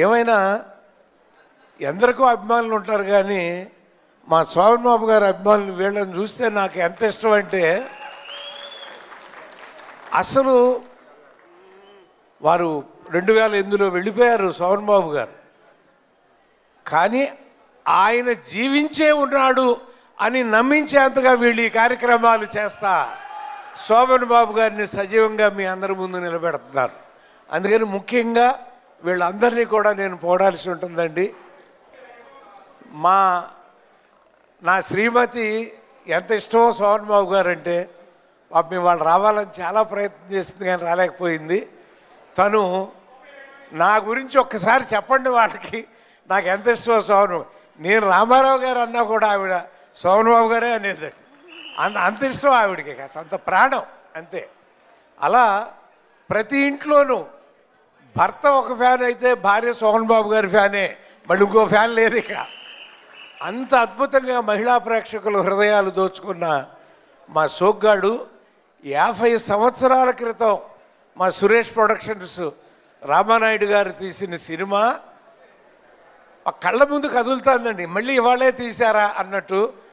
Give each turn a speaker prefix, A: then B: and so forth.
A: ఏమైనా ఎందరికో అభిమానులు ఉంటారు కానీ మా శోభన్ బాబు గారి అభిమానులు వీళ్ళని చూస్తే నాకు ఎంత ఇష్టం అంటే అసలు వారు 2008లో వెళ్ళిపోయారు శోభన్ బాబు గారు. కానీ ఆయన జీవించే ఉన్నాడు అని నమ్మించేంతగా వీళ్ళు ఈ కార్యక్రమాలు చేస్తా శోభన్ బాబు గారిని సజీవంగా మీ అందరి ముందు నిలబెడుతున్నారు. అందుకని ముఖ్యంగా వీళ్ళందరినీ కూడా నేను పోడాల్సి ఉంటుందండి. నా శ్రీమతి ఎంత ఇష్టమో శోభన్ బాబు గారు అంటే పాపం వాళ్ళు రావాలని చాలా ప్రయత్నం చేసింది కానీ రాలేకపోయింది. తను నా గురించి ఒక్కసారి చెప్పండి వాళ్ళకి, నాకు ఎంత ఇష్టమో శోభన్. నేను రామారావు గారు అన్నా కూడా ఆవిడ శోభన్ బాబు గారే అనేది. అంత ఇష్టం ఆవిడకి, అంత ప్రాణం అంతే. అలా ప్రతి ఇంట్లోనూ భర్త ఒక ఫ్యాన్ అయితే భార్య శోభన్ బాబు గారి ఫ్యానే, మళ్ళీ ఇంకో ఫ్యాన్ లేదు ఇక. అంత అద్భుతంగా మహిళా ప్రేక్షకుల హృదయాలు దోచుకున్న మా సోగ్గాడు 50 సంవత్సరాల క్రితం మా సురేష్ ప్రొడక్షన్స్ రామానాయుడు గారు తీసిన సినిమా కళ్ళ ముందు కదులుతుందండి. మళ్ళీ ఇవాళే తీశారా అన్నట్టు